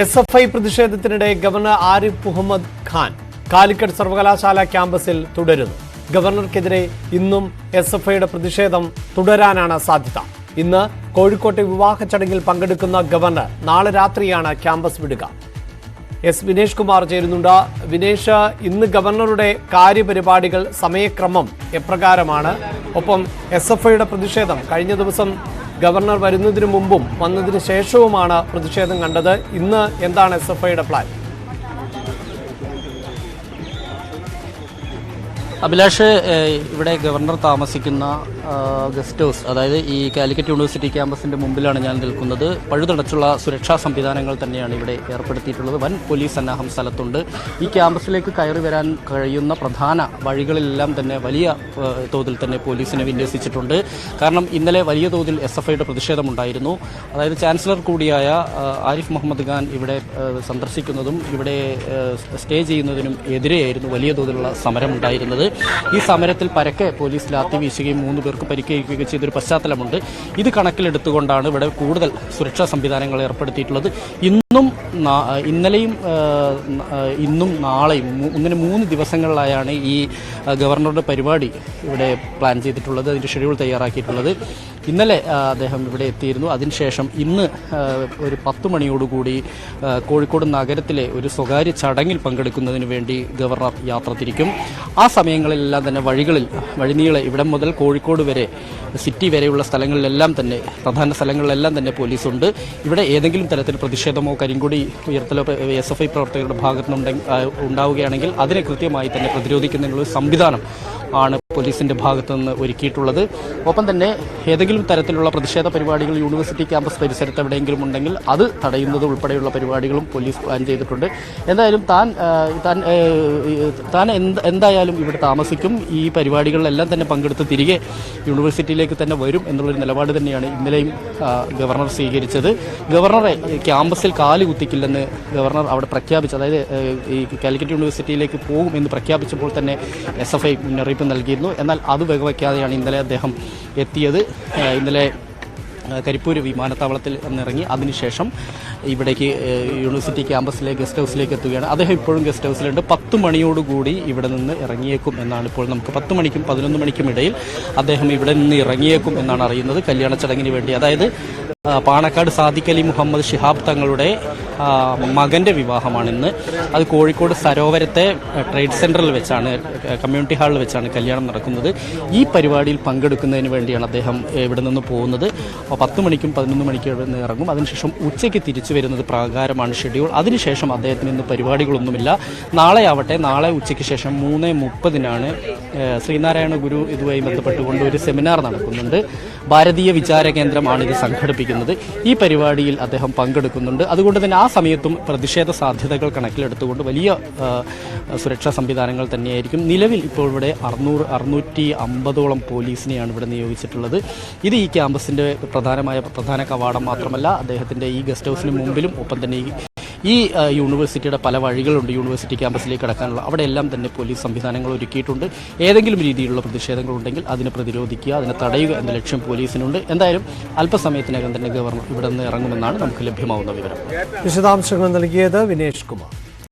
SFI പ്രതിഷേധത്തിനിടെ governor Arif Muhammad Khan Calicut സർവകലാശാല ക്യാമ്പസിൽ തുടരുന്നു. ഗവർണർക്കെതിരെ ഇന്നും SFIയുടെ പ്രതിഷേധം തുടരാനാണ് സാധ്യത. ഇന്ന് കോഴിക്കോട്ടെ വിവാഹ ചടങ്ങിൽ പങ്കെടുക്കുന്ന ഗവർണർ നാളെ രാത്രിയാണ് ക്യാമ്പസ് വിടുക. വിനേഷ് കുമാർ ചേരുന്നുണ്ട്. വിനേഷ്, ഇന്ന് ഗവർണറുടെ കാര്യപരിപാടികൾ സമയക്രമം എപ്രകാരമാണ്? ഒപ്പം SFIയുടെ പ്രതിഷേധം കഴിഞ്ഞ ദിവസം ഗവർണർ വരുന്നതിന് മുമ്പും വന്നതിന് ശേഷവുമാണ് പ്രതിഷേധം കണ്ടത്. ഇന്ന് എന്താണ് SFIയുടെ പ്ലാൻ? അഭിലാഷ്, ഇവിടെ ഗവർണർ താമസിക്കുന്ന ഗസ്റ്റ് ഹൗസ്, അതായത് ഈ കാലിക്കറ്റ് യൂണിവേഴ്സിറ്റി ക്യാമ്പസിൻ്റെ മുമ്പിലാണ് ഞാൻ നിൽക്കുന്നത്. പഴുതടച്ചുള്ള സുരക്ഷാ സംവിധാനങ്ങൾ തന്നെയാണ് ഇവിടെ ഏർപ്പെടുത്തിയിട്ടുള്ളത്. വൻ പോലീസ് സന്നാഹം സ്ഥലത്തുണ്ട്. ഈ ക്യാമ്പസിലേക്ക് കയറി വരാൻ കഴിയുന്ന പ്രധാന വഴികളിലെല്ലാം തന്നെ വലിയ തോതിൽ തന്നെ പോലീസിനെ വിന്യസിച്ചിട്ടുണ്ട്. കാരണം ഇന്നലെ വലിയ തോതിൽ SFIയുടെ പ്രതിഷേധമുണ്ടായിരുന്നു. അതായത് ചാൻസലർ കൂടിയായ ആരിഫ് മുഹമ്മദ് ഖാൻ ഇവിടെ സന്ദർശിക്കുന്നതും ഇവിടെ സ്റ്റേ ചെയ്യുന്നതിനും എതിരെയായിരുന്നു വലിയ തോതിലുള്ള സമരമുണ്ടായിരുന്നത്. ഈ സമരത്തിൽ പരക്കെ പോലീസ് ലാത്തി വീശുകയും 3 പേർക്ക് പരിക്കേൽക്കുകയും ചെയ്തൊരു പശ്ചാത്തലമുണ്ട്. ഇത് കണക്കിലെടുത്തുകൊണ്ടാണ് ഇവിടെ കൂടുതൽ സുരക്ഷാ സംവിധാനങ്ങൾ ഏർപ്പെടുത്തിയിട്ടുള്ളത്. ഇന്നലെയും ഇന്നും നാളെയും 3 ദിവസങ്ങളിലായാണ് ഈ ഗവർണറുടെ പരിപാടി ഇവിടെ പ്ലാൻ ചെയ്തിട്ടുള്ളത്, അതിൻ്റെ ഷെഡ്യൂൾ തയ്യാറാക്കിയിട്ടുള്ളത്. ഇന്നലെ അദ്ദേഹം ഇവിടെ എത്തിയിരുന്നു. അതിനുശേഷം ഇന്ന് ഒരു 10 മണിയോടുകൂടി കോഴിക്കോട് നഗരത്തിലെ ഒരു സ്വകാര്യ ചടങ്ങിൽ പങ്കെടുക്കുന്നതിന് വേണ്ടി ഗവർണർ യാത്ര തിരിക്കും. ആ സമയങ്ങളിലെല്ലാം തന്നെ വഴിനീളെ ഇവിടം മുതൽ കോഴിക്കോട് വരെ സിറ്റി വരെയുള്ള സ്ഥലങ്ങളിലെല്ലാം തന്നെ, പ്രധാന സ്ഥലങ്ങളിലെല്ലാം തന്നെ പോലീസുണ്ട്. ഇവിടെ ഏതെങ്കിലും തരത്തിൽ പ്രതിഷേധമോ കരിങ്കൊടി ഉയർത്തലോ SFI പ്രവർത്തകരുടെ ഭാഗത്തുനിന്ന് ഉണ്ടാവുകയാണെങ്കിൽ അതിനെ കൃത്യമായി തന്നെ പ്രതിരോധിക്കുന്നതിനുള്ള സംവിധാനം ആണ് പോലീസിൻ്റെ ഭാഗത്തുനിന്ന് ഒരുക്കിയിട്ടുള്ളത്. ഒപ്പം തന്നെ ഏതെങ്കിലും തരത്തിലുള്ള പ്രതിഷേധ പരിപാടികൾ യൂണിവേഴ്സിറ്റി ക്യാമ്പസ് പരിസരത്ത് എവിടെയെങ്കിലും ഉണ്ടെങ്കിൽ അത് തടയുന്നത് ഉൾപ്പെടെയുള്ള പരിപാടികളും പോലീസ് പ്ലാൻ ചെയ്തിട്ടുണ്ട്. എന്തായാലും താൻ എന്തായാലും ഇവിടെ താമസിക്കും. ഈ പരിപാടികളിലെല്ലാം തന്നെ പങ്കെടുത്ത് തിരികെ യൂണിവേഴ്സിറ്റിയിലേക്ക് തന്നെ വരും എന്നുള്ളൊരു നിലപാട് തന്നെയാണ് ഇന്നലെയും ഗവർണർ സ്വീകരിച്ചത്. ഗവർണറെ ക്യാമ്പസിൽ കാല് കുത്തിക്കില്ലെന്ന് ഗവർണർ അവിടെ പ്രഖ്യാപിച്ചു. അതായത് ഈ കാലിക്കറ്റ് യൂണിവേഴ്സിറ്റിയിലേക്ക് പോകും എന്ന് പ്രഖ്യാപിച്ചപ്പോൾ തന്നെ SFI മുന്നറിയിപ്പ് നൽകിയിരുന്നു. എന്നാൽ അത് വകവയ്ക്കാതെയാണ് ഇന്നലെ അദ്ദേഹം എത്തിയത്. ഇന്നലെ കരിപ്പൂർ വിമാനത്താവളത്തിൽ നിന്നിറങ്ങി അതിനുശേഷം ഇവിടേക്ക് യൂണിവേഴ്സിറ്റി ക്യാമ്പസിലെ ഗസ്റ്റ് ഹൗസിലേക്ക് എത്തുകയാണ്. അദ്ദേഹം ഇപ്പോഴും ഗസ്റ്റ് ഹൗസിലുണ്ട്. 10 മണിയോടുകൂടി ഇവിടെ നിന്ന് ഇറങ്ങിയേക്കും എന്നാണ് ഇപ്പോൾ നമുക്ക് 10 മണിക്കും 11 മണിക്കും ഇടയിൽ അദ്ദേഹം ഇവിടെ നിന്ന് ഇറങ്ങിയേക്കും എന്നാണ് അറിയുന്നത്. കല്യാണ ചടങ്ങിന് വേണ്ടി, അതായത് പാണക്കാട് സാദിഖ് അലി മുഹമ്മദ് ശിഹാബ് തങ്ങളുടെ മകൻ്റെ വിവാഹമാണിന്ന്. അത് കോഴിക്കോട് സരോവരത്തെ ട്രേഡ് സെൻറ്ററിൽ വെച്ചാണ്, കമ്മ്യൂണിറ്റി ഹാളിൽ വെച്ചാണ് കല്യാണം നടക്കുന്നത്. ഈ പരിപാടിയിൽ പങ്കെടുക്കുന്നതിന് വേണ്ടിയാണ് അദ്ദേഹം ഇവിടെ നിന്ന് പോകുന്നത്. 10 മണിക്കും 11 മണിക്കും ഇവിടെ നിന്ന് ഇറങ്ങും. അതിനുശേഷം ഉച്ചയ്ക്ക് തിരിച്ചു വരുന്നത് പ്രകാരമാണ് ഷെഡ്യൂൾ. അതിനുശേഷം അദ്ദേഹത്തിന് ഇന്ന് പരിപാടികളൊന്നുമില്ല. നാളെ ഉച്ചയ്ക്ക് ശേഷം 3:30 ശ്രീനാരായണ ഗുരു ഇതുമായി ബന്ധപ്പെട്ടുകൊണ്ട് ഒരു സെമിനാർ നടക്കുന്നുണ്ട്. ഭാരതീയ വിചാര കേന്ദ്രമാണ് ഇത് സംഘടിപ്പിക്കുന്നത്. ഈ പരിപാടിയിൽ അദ്ദേഹം പങ്കെടുക്കുന്നുണ്ട്. അതുകൊണ്ട് തന്നെ ആ സമയത്തും പ്രതിഷേധ സാധ്യതകൾ കണക്കിലെടുത്തുകൊണ്ട് വലിയ സുരക്ഷാ സംവിധാനങ്ങൾ തന്നെയായിരിക്കും. നിലവിൽ ഇപ്പോൾ ഇവിടെ 650ഓളം പോലീസിനെയാണ് ഇവിടെ നിയോഗിച്ചിട്ടുള്ളത്. ഇത് ഈ ക്യാമ്പസിൻ്റെ പ്രധാന കവാടം മാത്രമല്ല, അദ്ദേഹത്തിൻ്റെ ഈ ഗസ്റ്റ് ഹൗസിന് മുമ്പിലും ഒപ്പം തന്നെ ഈ യൂണിവേഴ്സിറ്റിയുടെ പല വഴികളുണ്ട് യൂണിവേഴ്സിറ്റി ക്യാമ്പസിലേക്ക് കടക്കാനുള്ള. അവിടെയെല്ലാം തന്നെ പോലീസ് സംവിധാനങ്ങൾ ഒരുക്കിയിട്ടുണ്ട്. ഏതെങ്കിലും രീതിയിലുള്ള പ്രതിഷേധങ്ങളുണ്ടെങ്കിൽ അതിനെ പ്രതിരോധിക്കുക, അതിനെ തടയുക എന്ന ലക്ഷ്യം പോലീസിനുണ്ട്. എന്തായാലും അല്പസമയത്തിനകം തന്നെ ഗവർണർ ഇവിടെ നിന്ന് ഇറങ്ങുമെന്നാണ് നമുക്ക് ലഭ്യമാവുന്ന വിവരം. വിശദാംശങ്ങൾ നൽകിയത് വിനേഷ് കുമാർ.